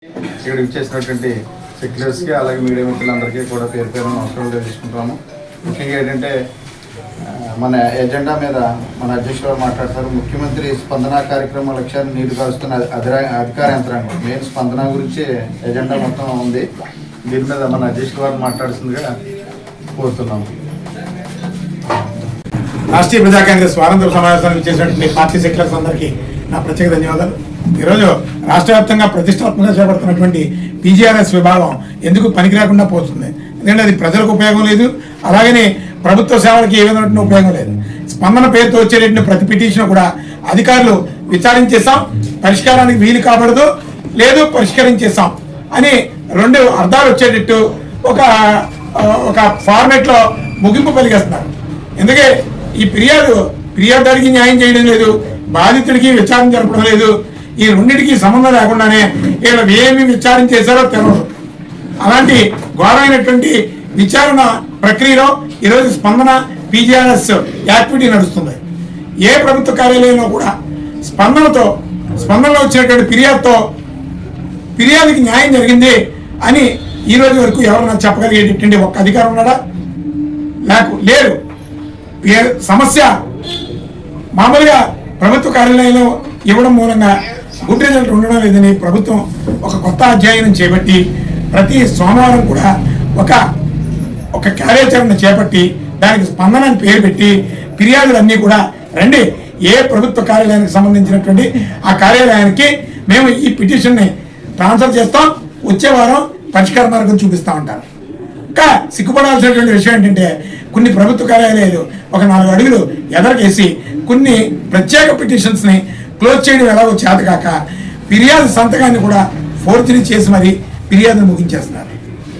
ఇక్కడ ఇచ్చేసినటువంటి సెక్యులర్స్కి అలాగే మీడియా మిత్రులందరికీ కూడా పేరు పేరు నమస్కారం తెలుసుకుంటాము. ముఖ్యంగా ఏంటంటే మన ఎజెండా మీద మన అధ్యక్షులు గారు మాట్లాడతారు. ముఖ్యమంత్రి స్పందన కార్యక్రమ లక్ష్యాన్ని నీరు కారుస్తున్న అధికార యంత్రాంగం మెయిన్ స్పందన గురించి ఎజెండా మొత్తం ఉంది. దీని మీద మన అధ్యక్షుల వారు మాట్లాడుతుందిగా కోరుతున్నాము. రాష్ట్రీయ ప్రజా కాంగ్రెస్ వారాంతర సమావేశానికి చేసినటువంటి పార్టీ సెక్యులర్స్ అందరికీ నా ప్రత్యేక ధన్యవాదాలు. ఈరోజు రాష్ట్ర వ్యాప్తంగా ప్రతిష్టాత్మకంగా చేపడుతున్నటువంటి పీజీఆర్ఎస్ విభాగం ఎందుకు పనికి రాకుండా పోతుంది? ఎందుకంటే అది ప్రజలకు ఉపయోగం లేదు, అలాగనే ప్రభుత్వ సేవలకి ఏ విధమైన ఉపయోగం లేదు. స్పందన పేరుతో వచ్చేటటువంటి ప్రతి పిటిషన్ కూడా అధికారులు విచారించేసాం, పరిష్కారానికి వీలు కాబడదు, లేదు పరిష్కరించేసాం అని రెండు అర్థాలు వచ్చేటట్టు ఒక ఫార్మేట్లో ముగింపు పలికేస్తున్నారు. ఎందుకే ఈ ఫిర్యాదుదారికి న్యాయం చేయడం లేదు, బాధితుడికి విచారణ జరపడం లేదు. ఈ రెండింటికి సంబంధం లేకుండానే వీళ్ళు ఏమి విచారణ చేశారో తెలియదు. అలాంటి ఘోరమైనటువంటి విచారణ ప్రక్రియలో ఈరోజు స్పందన పీజీఆర్ఎస్ యాక్టివిటీ నడుస్తుంది. ఏ ప్రభుత్వ కార్యాలయంలో కూడా స్పందనలో వచ్చినటువంటి ఫిర్యాదుకి న్యాయం జరిగింది అని ఈ రోజు వరకు ఎవరన్నా చెప్పగలిగేటటువంటి ఒక్క అధికారం ఉన్నాడా? లేరు. సమస్య మామూలుగా ప్రభుత్వ కార్యాలయంలో ఇవ్వడం మూలంగా గుడ్ రిజల్ట్ ఉండడం లేదని ప్రభుత్వం ఒక కొత్త అధ్యయనం చేపట్టి ప్రతి సోమవారం కూడా ఒక కార్యాచరణ చేపట్టి దానికి స్పందన అని పేరు పెట్టి ఫిర్యాదులన్నీ కూడా రండి, ఏ ప్రభుత్వ కార్యాలయానికి సంబంధించినటువంటి ఆ కార్యాలయానికి మేము ఈ పిటిషన్ని ట్రాన్స్ఫర్ చేస్తాం, వచ్చే వారం పరిష్కార మార్గం చూపిస్తూ ఉంటారు. ఇంకా సిగ్గుపడాల్సినటువంటి విషయం ఏంటంటే కొన్ని ప్రభుత్వ కార్యాలయాలు ఒక 4 అడుగులు ఎదరకేసి కొన్ని ప్రత్యేక పిటిషన్స్ని క్లోజ్ చేయడం ఎలాగో చేతకాక ఫిర్యాదు సంతకాన్ని కూడా ఫోర్జరీ చేసి మరి ఫిర్యాదును ముగించేస్తున్నారు.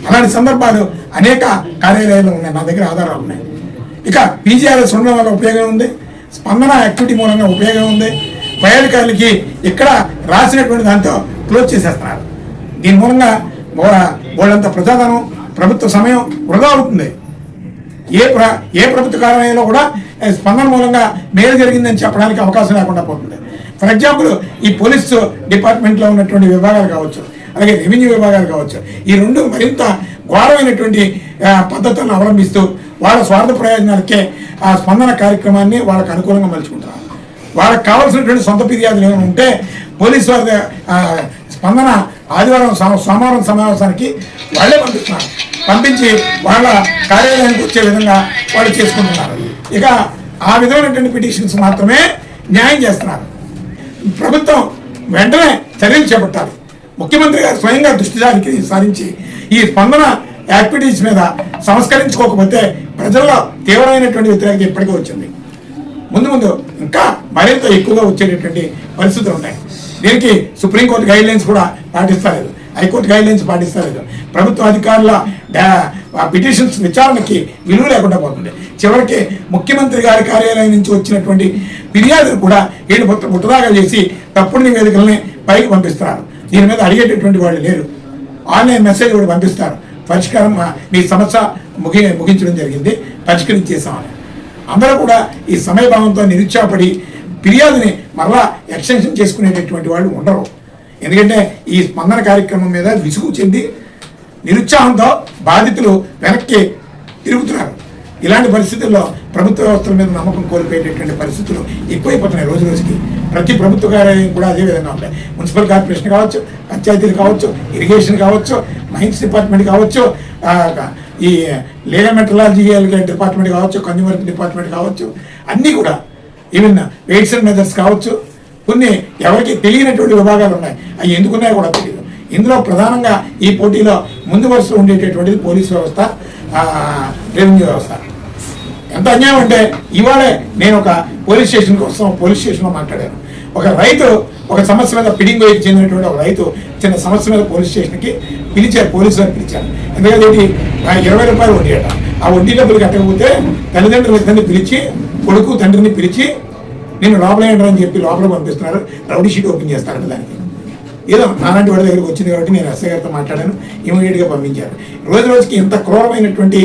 అలాంటి సందర్భాలు అనేక కార్యాలయాలు ఉన్నాయి, నా దగ్గర ఆధారాలు ఉన్నాయి. ఇక పీజీఆర్ఎస్ ఉండడం వల్ల ఉపయోగం ఉంది, స్పందన యాక్టివిటీ మూలంగా ఉపయోగం ఉంది. పై అధికారులకి ఇక్కడ రాసినటువంటి దాంతో క్లోజ్ చేసేస్తున్నారు. దీని మూలంగా వాళ్ళంత ప్రజాధనం ప్రభుత్వ సమయం వృధా అవుతుంది. ఏ ప్రభుత్వ కార్యాలయంలో కూడా స్పందన మూలంగా మేలు జరిగిందని చెప్పడానికి అవకాశం లేకుండా పోతుంది. ఫర్ ఎగ్జాంపుల్ ఈ పోలీసు డిపార్ట్మెంట్లో ఉన్నటువంటి విభాగాలు కావచ్చు, అలాగే రెవెన్యూ విభాగాలు కావచ్చు, ఈ రెండు మరింత ఘోరమైనటువంటి పద్ధతులను అవలంబిస్తూ వాళ్ళ స్వార్థ ప్రయోజనాలకే ఆ స్పందన కార్యక్రమాన్ని వాళ్ళకు అనుకూలంగా మలుచుకుంటున్నారు. వాళ్ళకి కావాల్సినటువంటి సొంత ఫిర్యాదులు ఏమైనా ఉంటే పోలీసు వారి స్పందన ఆదివారం సోమవారం సమావేశానికి వాళ్ళే పంపించి వాళ్ళ కార్యాలయానికి వచ్చే విధంగా వాళ్ళు చేసుకుంటున్నారు. ఇక ఆ విధమైనటువంటి పిటిషన్స్ మాత్రమే న్యాయం చేస్తున్నారు. ప్రభుత్వం వెంటనే చర్యలు చేపట్టాలి. ముఖ్యమంత్రి గారు స్వయంగా దృష్టి సారించి ఈ స్పందన యాక్టివిటీస్ మీద సంస్కరించుకోకపోతే ప్రజల్లో తీవ్రమైనటువంటి వ్యతిరేకత ఇప్పటికే వచ్చింది. ముందు ఇంకా మరింత ఎక్కువగా వచ్చేటటువంటి పరిస్థితులు ఉన్నాయి. దీనికి సుప్రీంకోర్టు గైడ్లైన్స్ కూడా పాటిస్తలేదు, హైకోర్టు గైడ్లైన్స్ పాటిస్తలేదు. ప్రభుత్వ అధికారుల పిటిషన్స్ విచారణకి విలువ లేకుండా పోతుంది. చివరికి ముఖ్యమంత్రి గారి కార్యాలయం నుంచి వచ్చినటువంటి ఫిర్యాదులు కూడా వీళ్ళు ముట్టదాగా చేసి తప్పుడు నివేదికల్ని పైకి పంపిస్తున్నారు. దీని మీద అడిగేటటువంటి వాళ్ళు లేరు. ఆన్లైన్ మెసేజ్ కూడా పంపిస్తారు, పరిష్కారం మీ సమస్య ముగించడం జరిగింది, పరిష్కరించేసామని. అందరూ కూడా ఈ సమయభావంతో నిరుత్సాహపడి ఫిర్యాదుని మరలా ఎక్స్టెన్షన్ చేసుకునేటటువంటి వాళ్ళు ఉండరు. ఎందుకంటే ఈ స్పందన కార్యక్రమం మీద విసుగు చెంది నిరుత్సాహంతో బాధితులు వెనక్కి తిరుగుతున్నారు. ఇలాంటి పరిస్థితుల్లో ప్రభుత్వ వ్యవస్థల మీద నమ్మకం కోల్పోయేటటువంటి పరిస్థితులు ఎక్కువైపోతున్నాయి రోజు రోజుకి. ప్రతి ప్రభుత్వ కార్యాలయం కూడా అదే విధంగా ఉంటాయి. మున్సిపల్ కార్పొరేషన్ కావచ్చు, పంచాయతీలు కావచ్చు, ఇరిగేషన్ కావచ్చు, మైన్స్ డిపార్ట్మెంట్ కావచ్చు, ఈ లీగల్ మెట్రలాజీ డిపార్ట్మెంట్ కావచ్చు, కన్జ్యూమర్ డిపార్ట్మెంట్ కావచ్చు, అన్నీ కూడా ఈవెన్ వెయిట్స్ అండ్ మెజర్స్ కావచ్చు, కొన్ని ఎవరికి తెలియనటువంటి విభాగాలు ఉన్నాయి. అవి ఎందుకున్నాయో కూడా తెలియదు. ఇందులో ప్రధానంగా ఈ పోటీలో ముందు వరుసలో ఉండేటటువంటిది పోలీస్ వ్యవస్థ, రెవెన్యూ వ్యవస్థ. ఎంత అన్యాయం అంటే ఇవాళే నేను ఒక పోలీస్ స్టేషన్లో మాట్లాడాను. ఒక రైతు ఒక సమస్య మీద పిడింగ్ వైపు చెందినటువంటి ఒక రైతు చిన్న సమస్య మీద పోలీస్ స్టేషన్కి పిలిచారు, పోలీసు వారు పిలిచారు. ఎందుకంటే 20 రూపాయలు వడ్డీ అట. ఆ వడ్డీ డబ్బులు కట్టకపోతే తల్లిదండ్రులు ఇద్దరిని పిలిచి, కొడుకు తండ్రిని పిలిచి నేను లోపల ఏంటని చెప్పి లోపల పంపిస్తున్నారు. రౌడీ షీట్ ఓపెన్ చేస్తారంట. దానికి ఏదో నాలాంటి వాడి దగ్గరికి వచ్చింది కాబట్టి నేను ఎస్ఐ గారితో మాట్లాడాను, ఇమీడియట్గా పంపించారు. రోజుకి ఇంత క్రూరమైనటువంటి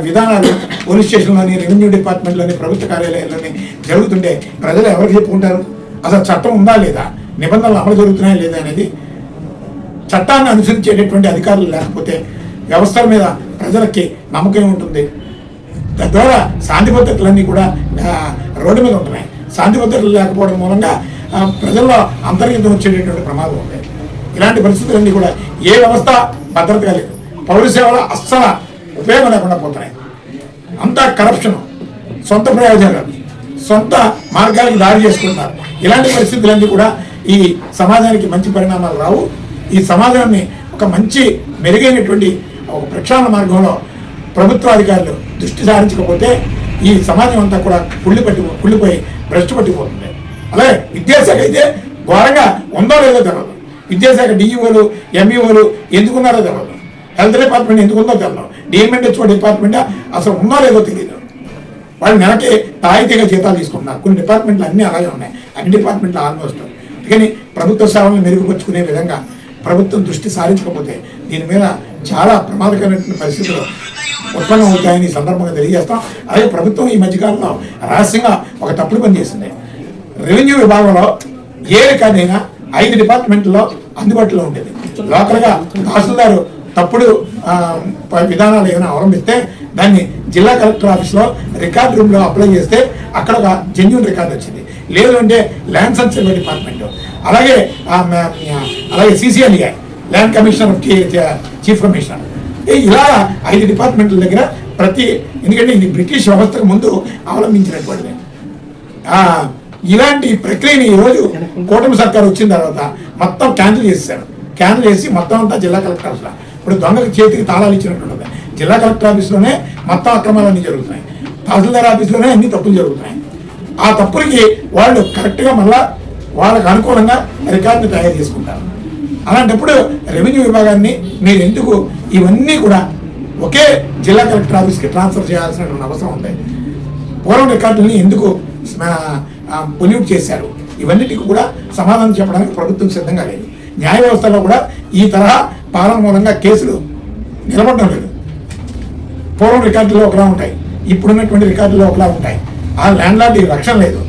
విధానాలు పోలీస్ స్టేషన్లోని, రెవెన్యూ డిపార్ట్మెంట్లోని, ప్రభుత్వ కార్యాలయాల్లోని జరుగుతుంటే ప్రజలు ఎవరికి చెప్పుకుంటారు? అసలు చట్టం ఉందా లేదా, నిబంధనలు అమలు జరుగుతున్నాయా లేదా అనేది చట్టాన్ని అనుసరించేటటువంటి అధికారులు లేకపోతే వ్యవస్థల మీద ప్రజలకి నమ్మకం ఉంటుంది. తద్వారా శాంతి భద్రతలన్నీ కూడా రోడ్డు మీద ఉంటున్నాయి. శాంతి భద్రతలు లేకపోవడం మూలంగా ప్రజల్లో అంతర్గతం వచ్చేటటువంటి ప్రమాదం ఉంటాయి. ఇలాంటి పరిస్థితులన్నీ కూడా ఏ వ్యవస్థ భద్రతగా లేదు. పౌర సేవలు అస్సలు ఉపయోగం లేకుండా పోతున్నాయి. అంతా కరప్షన్, సొంత ప్రయోజనాలు, సొంత మార్గాలకు దారి చేసుకుంటున్నారు. ఇలాంటి పరిస్థితులన్నీ కూడా ఈ సమాజానికి మంచి పరిణామాలు రావు. ఈ సమాజాన్ని ఒక మంచి మెరుగైనటువంటి ఒక ప్రక్షాళన మార్గంలో ప్రభుత్వాధికారులు దృష్టి సారించకపోతే ఈ సమాజం అంతా కూడా కుళ్ళిపోయి భ్రష్టు పట్టిపోతుంది. అలాగే విద్యాశాఖ అయితే ఘోరంగా ఉందో లేదో తెలియదు. విద్యాశాఖ డిఈఓలు ఎంఈఓలు ఎందుకున్నారో తెలియదు. హెల్త్ డిపార్ట్మెంట్ ఎందుకుందో తెలియదు. డిఎంఎన్హెచ్ఓ డిపార్ట్మెంట్ అసలు ఉందో లేదో తెలియదు. వాళ్ళు నెలకి తాయితీగా జీతాలు తీసుకుంటున్నారు. కొన్ని డిపార్ట్మెంట్లు అన్నీ అలాగే ఉన్నాయి, అన్ని డిపార్ట్మెంట్లు ఆల్మోస్ట్. కానీ ప్రభుత్వ సేవలను మెరుగుపరుచుకునే విధంగా ప్రభుత్వం దృష్టి సారించకపోతే దీని మీద చాలా ప్రమాదకరమైన పరిస్థితులు ఉత్పన్నం అవుతాయని ఈ సందర్భంగా తెలియజేస్తాం. అలాగే ప్రభుత్వం ఈ మధ్యకాలంలో రహస్యంగా ఒక తప్పుడు పని చేసింది. రెవెన్యూ విభాగంలో ఏ రికార్డు అయినా 5 డిపార్ట్మెంట్లో అందుబాటులో ఉండేది. లోకల్గా తహసీల్దారు తప్పుడు విధానాలు ఏమైనా అవలంబిస్తే దాన్ని జిల్లా కలెక్టర్ ఆఫీస్లో రికార్డ్ రూమ్లో అప్లై చేస్తే అక్కడ ఒక జెన్యూన్ రికార్డు వచ్చింది. లేదు అంటే ల్యాండ్ అండ్ సర్వే డిపార్ట్మెంట్, అలాగే CCLEI land commissioner of chief commissioner, ఇలా 5 డిపార్ట్మెంట్ల దగ్గర ఎందుకంటే ఇది బ్రిటిష్ వ్యవస్థకు ముందు అవలంబించినటువంటిది. ఇలాంటి ప్రక్రియని ఈరోజు కూటమి సర్కార్ వచ్చిన తర్వాత మొత్తం క్యాన్సిల్ చేశారు. క్యాన్సిల్ చేసి మొత్తం అంతా జిల్లా కలెక్టర్ ఆఫీస్లో, ఇప్పుడు దొంగకి చేతికి తాళాలు ఇచ్చినట్టు జిల్లా కలెక్టర్ ఆఫీస్లోనే మొత్తం అక్రమాలన్నీ జరుగుతున్నాయి. తహసీల్దార్ ఆఫీస్లోనే అన్ని తప్పులు జరుగుతున్నాయి. ఆ తప్పులకి వాళ్ళు కరెక్ట్గా మళ్ళా వాళ్ళకు అనుకూలంగా రికార్డుని తయారు చేసుకుంటారు. అలాంటప్పుడు రెవెన్యూ విభాగాన్ని మీరు ఎందుకు ఇవన్నీ కూడా ఒకే జిల్లా కలెక్టర్ ఆఫీస్కి ట్రాన్స్ఫర్ చేయాల్సినటువంటి అవసరం ఉంది? పూర్వం రికార్డుల్ని ఎందుకు పొల్యూట్ చేశారు? ఇవన్నిటికీ కూడా సమాధానం చెప్పడానికి ప్రభుత్వం సిద్ధంగా లేదు. న్యాయ వ్యవస్థలో కూడా ఈ తరహా పాలన మూలంగా కేసులు నిలబడడం లేదు. పూర్వం రికార్డుల్లో ఒకలా ఉంటాయి, ఇప్పుడున్నటువంటి రికార్డుల్లో ఒకలా ఉంటాయి. ఆ ల్యాండ్ లార్డ్ రక్షణ లేదు.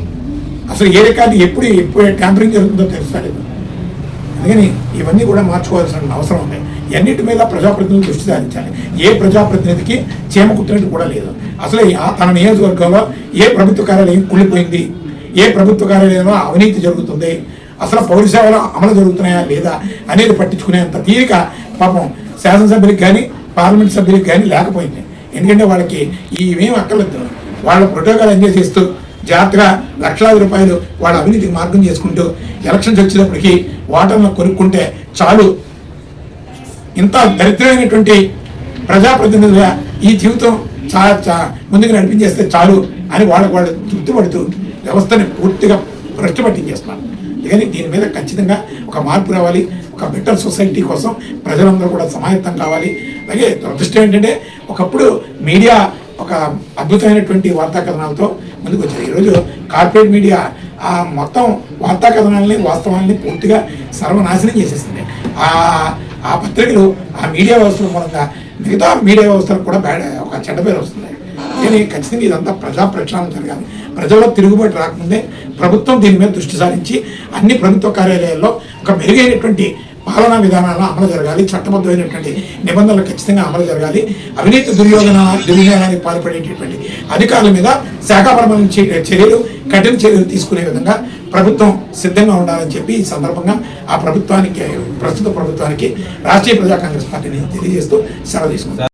అసలు ఏ రికార్డు ఎప్పుడు ట్యాంపరింగ్ జరుగుతుందో తెలుస్తలేదు. అందుకని ఇవన్నీ కూడా మార్చుకోవాల్సిన అవసరం ఉంది. ఎన్నిటి మీద ప్రజాప్రతినిధులు దృష్టి సారించాలి. ఏ ప్రజాప్రతినిధికి చీమ కుట్టినట్టు కూడా లేదు. అసలు తన నియోజకవర్గంలో ఏ ప్రభుత్వ కార్యాలయం కుళ్ళిపోయింది, ఏ ప్రభుత్వ కార్యాలయంలో అవినీతి జరుగుతుంది, అసలు పౌర సేవలు అమలు జరుగుతున్నాయా లేదా అనేది పట్టించుకునేంత తీరిక పాపం శాసనసభ్యులకు కానీ పార్లమెంట్ సభ్యులకు కానీ లేకపోయింది. ఎందుకంటే వాళ్ళకి ఇవేం అక్కర్లేదు. వాళ్ళ ప్రోటోకాల్ ఎంజాయ్ చేస్తూ జాగ్రత్తగా లక్షలాది రూపాయలు వాళ్ళ అవినీతికి మార్గం చేసుకుంటూ ఎలక్షన్స్ వచ్చేటప్పటికి ఓటర్లను కొనుక్కుంటే చాలు, ఇంత దరిద్రమైనటువంటి ప్రజాప్రతినిధులుగా ఈ జీవితం ముందుకు నడిపించేస్తే చాలు అని వాళ్ళు తృప్తి పడుతూ వ్యవస్థని పూర్తిగా భ్రష్టు పట్టించేస్తున్నారు. కానీ దీని మీద ఖచ్చితంగా ఒక మార్పు రావాలి. ఒక బెటర్ సొసైటీ కోసం ప్రజలందరూ కూడా సమాయత్తం కావాలి. అలాగే దురదృష్టం ఏంటంటే ఒకప్పుడు మీడియా ఒక అద్భుతమైనటువంటి వార్తా కథనాలతో ముందుకు వచ్చారు. ఈరోజు కార్పొరేట్ మీడియా మొత్తం వార్తా కథనాలని వాస్తవాలని పూర్తిగా సర్వనాశనం చేసేసింది. ఆ పత్రికలు ఆ మీడియా వ్యవస్థల మూలంగా మిగతా మీడియా వ్యవస్థలకు కూడా ఒక చెడ్డ పేరు వస్తుంది. కానీ ఖచ్చితంగా ఇదంతా ప్రజా ప్రక్షాళన జరగాలి. ప్రజల్లో తిరుగుబాటు రాకముందే ప్రభుత్వం దీని మీద దృష్టి సారించి అన్ని ప్రభుత్వ కార్యాలయాల్లో ఒక మెరుగైనటువంటి పాలనా విధానాలు అమలు జరగాలి. చట్టబద్ధమైనటువంటి నిబంధనలు ఖచ్చితంగా అమలు జరగాలి. అవినీతి దుర్వినియోగానికి పాల్పడేటటువంటి అధికారుల మీద శాఖాపరమైన చర్యలు, కఠిన చర్యలు తీసుకునే విధంగా ప్రభుత్వం సిద్ధంగా ఉండాలని చెప్పి ఈ సందర్భంగా ప్రస్తుత ప్రభుత్వానికి రాష్ట్రీయ ప్రజా కాంగ్రెస్ పార్టీని తెలియజేస్తూ సెలవు తీసుకుంటారు.